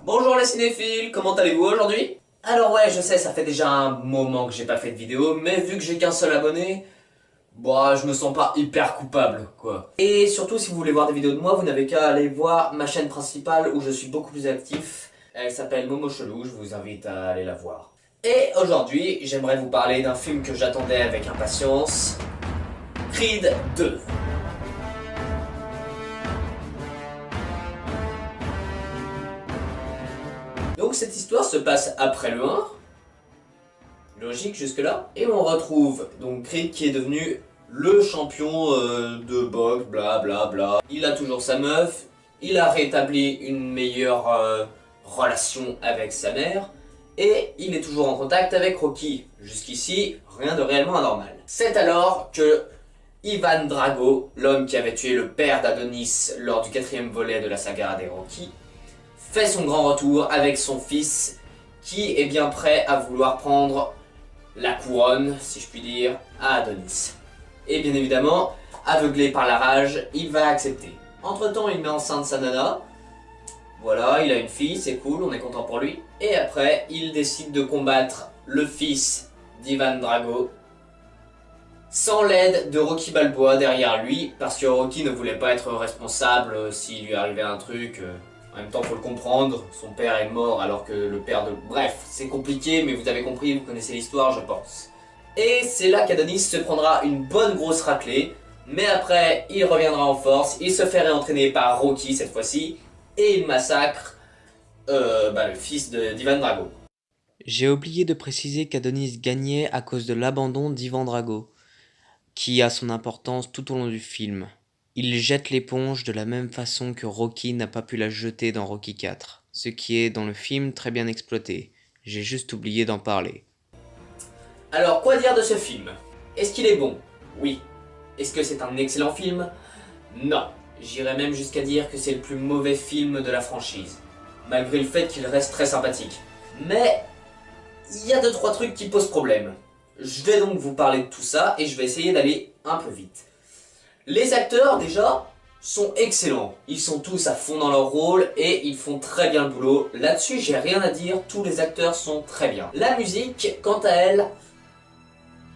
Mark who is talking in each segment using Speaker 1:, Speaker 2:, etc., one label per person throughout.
Speaker 1: Bonjour les cinéphiles, comment allez-vous aujourd'hui? Alors ouais, je sais, ça fait déjà un moment que j'ai pas fait de vidéo, mais vu que j'ai qu'un seul abonné, bah je me sens pas hyper coupable, quoi. Et surtout, si vous voulez voir des vidéos de moi, vous n'avez qu'à aller voir ma chaîne principale où je suis beaucoup plus actif. Elle s'appelle Momo Chelou, je vous invite à aller la voir. Et aujourd'hui, j'aimerais vous parler d'un film que j'attendais avec impatience, Creed 2. Donc cette histoire se passe après le 1, logique jusque-là, et on retrouve donc Creed qui est devenu le champion de boxe, bla bla bla. Il a toujours sa meuf, il a rétabli une meilleure relation avec sa mère, et il est toujours en contact avec Rocky. Jusqu'ici, rien de réellement anormal. C'est alors que Ivan Drago, l'homme qui avait tué le père d'Adonis lors du 4e volet de la saga des Rocky, fait son grand retour avec son fils qui est bien prêt à vouloir prendre la couronne, si je puis dire, à Adonis. Et bien évidemment, aveuglé par la rage, il va accepter. Entre temps, il met enceinte sa nana. Voilà, il a une fille, c'est cool, on est content pour lui. Et après, il décide de combattre le fils d'Ivan Drago sans l'aide de Rocky Balboa derrière lui, parce que Rocky ne voulait pas être responsable s'il lui arrivait un truc. En même temps, faut le comprendre, son père est mort alors que le père de... Bref, c'est compliqué, mais vous avez compris, vous connaissez l'histoire, je pense. Et c'est là qu'Adonis se prendra une bonne grosse raclée, mais après, il reviendra en force, il se fait réentraîner par Rocky cette fois-ci, et il massacre le fils d'Ivan Drago.
Speaker 2: J'ai oublié de préciser qu'Adonis gagnait à cause de l'abandon d'Ivan Drago, qui a son importance tout au long du film. Il jette l'éponge de la même façon que Rocky n'a pas pu la jeter dans Rocky 4, ce qui est dans le film très bien exploité. J'ai juste oublié d'en parler.
Speaker 1: Alors, quoi dire de ce film? Est-ce qu'il est bon? Oui. Est-ce que c'est un excellent film? Non. J'irais même jusqu'à dire que c'est le plus mauvais film de la franchise, malgré le fait qu'il reste très sympathique. Mais il y a 2-3 trucs qui posent problème. Je vais donc vous parler de tout ça et je vais essayer d'aller un peu vite. Les acteurs, déjà, sont excellents. Ils sont tous à fond dans leur rôle et ils font très bien le boulot. Là-dessus, j'ai rien à dire, tous les acteurs sont très bien. La musique, quant à elle,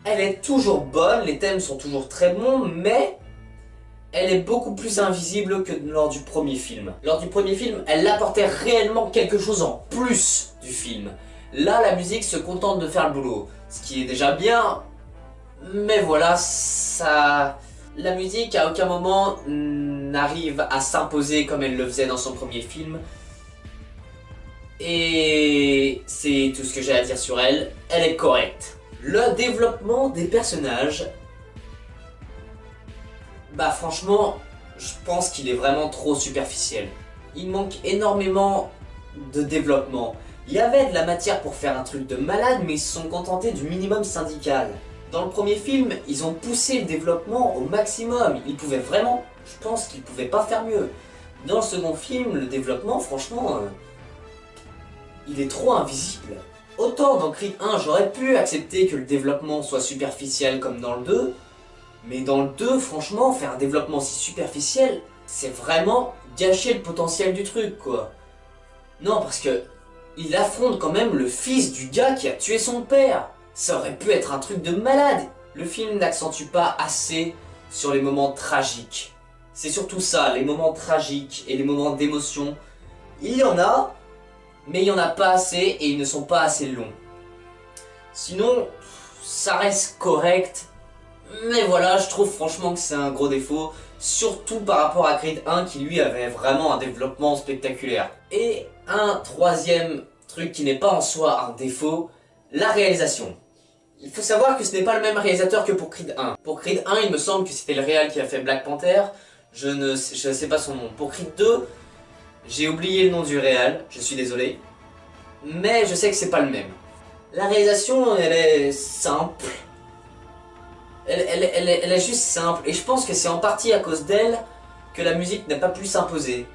Speaker 1: elle est toujours bonne, les thèmes sont toujours très bons, mais elle est beaucoup plus invisible que lors du premier film. Lors du premier film, elle apportait réellement quelque chose en plus du film. Là, la musique se contente de faire le boulot, ce qui est déjà bien, mais voilà, ça... La musique, à aucun moment, n'arrive à s'imposer comme elle le faisait dans son premier film. Et c'est tout ce que j'ai à dire sur elle. Elle est correcte. Le développement des personnages... Bah franchement, je pense qu'il est vraiment trop superficiel. Il manque énormément de développement. Il y avait de la matière pour faire un truc de malade, mais ils se sont contentés du minimum syndical. Dans le premier film, ils ont poussé le développement au maximum. Ils pouvaient vraiment... Je pense qu'ils pouvaient pas faire mieux. Dans le second film, le développement, franchement... il est trop invisible. Autant dans Creed 1, j'aurais pu accepter que le développement soit superficiel comme dans le 2, mais dans le 2, franchement, faire un développement si superficiel, c'est vraiment gâcher le potentiel du truc, quoi. Non, parce que... il affronte quand même le fils du gars qui a tué son père. Ça aurait pu être un truc de malade. Le film n'accentue pas assez sur les moments tragiques. C'est surtout ça, les moments tragiques et les moments d'émotion. Il y en a, mais il n'y en a pas assez et ils ne sont pas assez longs. Sinon, ça reste correct. Mais voilà, je trouve franchement que c'est un gros défaut. Surtout par rapport à Creed 1 qui lui avait vraiment un développement spectaculaire. Et un troisième truc qui n'est pas en soi un défaut, la réalisation. Il faut savoir que ce n'est pas le même réalisateur que pour Creed 1. Pour Creed 1, il me semble que c'était le réal qui a fait Black Panther. Je ne sais pas son nom. Pour Creed 2, j'ai oublié le nom du réal, je suis désolé. Mais je sais que c'est pas le même. La réalisation, elle est simple. Elle est juste simple. Et je pense que c'est en partie à cause d'elle que la musique n'a pas pu s'imposer.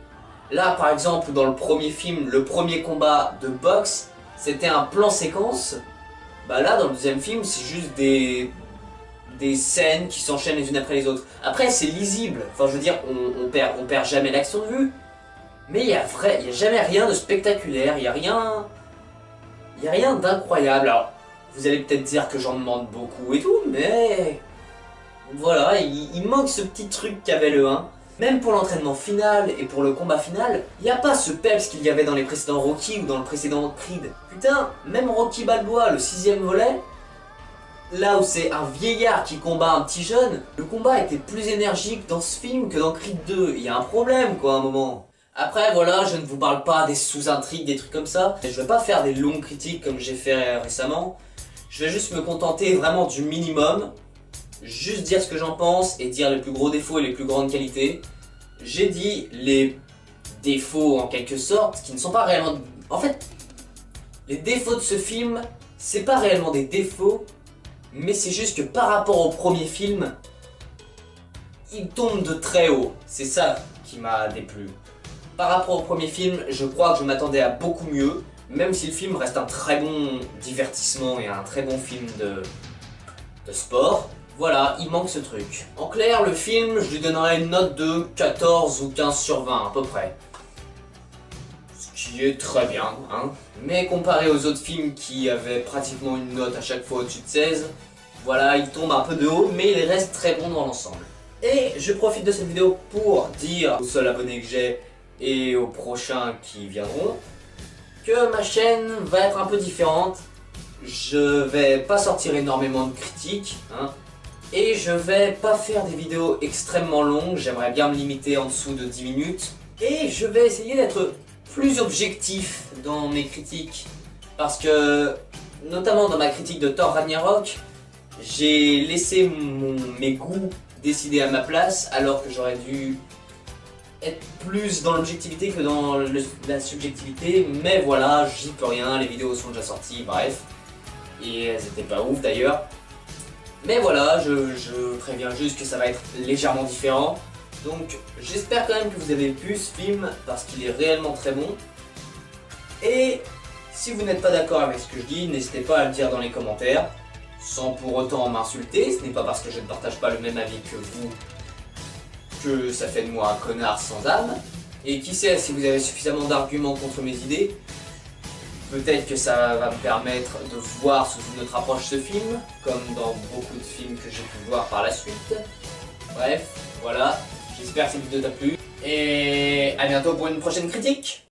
Speaker 1: Là, par exemple, dans le premier film, le premier combat de boxe, c'était un plan séquence. Bah là, dans le deuxième film, c'est juste des scènes qui s'enchaînent les unes après les autres. Après, c'est lisible. Enfin, je veux dire, on perd jamais l'action de vue. Mais il y a jamais rien de spectaculaire, il y a rien d'incroyable. Alors, vous allez peut-être dire que j'en demande beaucoup et tout, mais voilà, il manque ce petit truc qu'avait le 1. Même pour l'entraînement final et pour le combat final, il n'y a pas ce peps qu'il y avait dans les précédents Rocky ou dans le précédent Creed. Putain, même Rocky Balboa, le 6ème volet, là où c'est un vieillard qui combat un petit jeune, le combat était plus énergique dans ce film que dans Creed 2. Il y a un problème quoi à un moment. Après voilà, je ne vous parle pas des sous-intrigues, des trucs comme ça. Je vais pas faire des longues critiques comme j'ai fait récemment. Je vais juste me contenter vraiment du minimum. Juste dire ce que j'en pense et dire les plus gros défauts et les plus grandes qualités. J'ai dit les défauts en quelque sorte, qui ne sont pas réellement... En fait, les défauts de ce film, c'est pas réellement des défauts, mais c'est juste que par rapport au premier film, il tombe de très haut. C'est ça qui m'a déplu. Par rapport au premier film, je crois que je m'attendais à beaucoup mieux, même si le film reste un très bon divertissement et un très bon film de sport. Voilà, il manque ce truc. En clair, le film, je lui donnerais une note de 14 ou 15 sur 20 à peu près. Ce qui est très bien, hein. Mais comparé aux autres films qui avaient pratiquement une note à chaque fois au-dessus de 16, voilà, il tombe un peu de haut, mais il reste très bon dans l'ensemble. Et je profite de cette vidéo pour dire aux seuls abonnés que j'ai et aux prochains qui viendront que ma chaîne va être un peu différente. Je vais pas sortir énormément de critiques, hein. Et je vais pas faire des vidéos extrêmement longues, j'aimerais bien me limiter en dessous de 10 minutes. Et je vais essayer d'être plus objectif dans mes critiques. Parce que, notamment dans ma critique de Thor Ragnarok, j'ai laissé mes goûts décider à ma place, alors que j'aurais dû être plus dans l'objectivité que dans la subjectivité. Mais voilà, j'y peux rien, les vidéos sont déjà sorties, bref. Et elles étaient pas ouf d'ailleurs. Mais voilà, je préviens juste que ça va être légèrement différent. Donc j'espère quand même que vous avez vu ce film parce qu'il est réellement très bon. Et si vous n'êtes pas d'accord avec ce que je dis, n'hésitez pas à le dire dans les commentaires. Sans pour autant m'insulter, ce n'est pas parce que je ne partage pas le même avis que vous que ça fait de moi un connard sans âme. Et qui sait, si vous avez suffisamment d'arguments contre mes idées, peut-être que ça va me permettre de voir sous une autre approche ce film, comme dans beaucoup de films que j'ai pu voir par la suite. Bref, voilà, j'espère que cette vidéo t'a plu, et à bientôt pour une prochaine critique.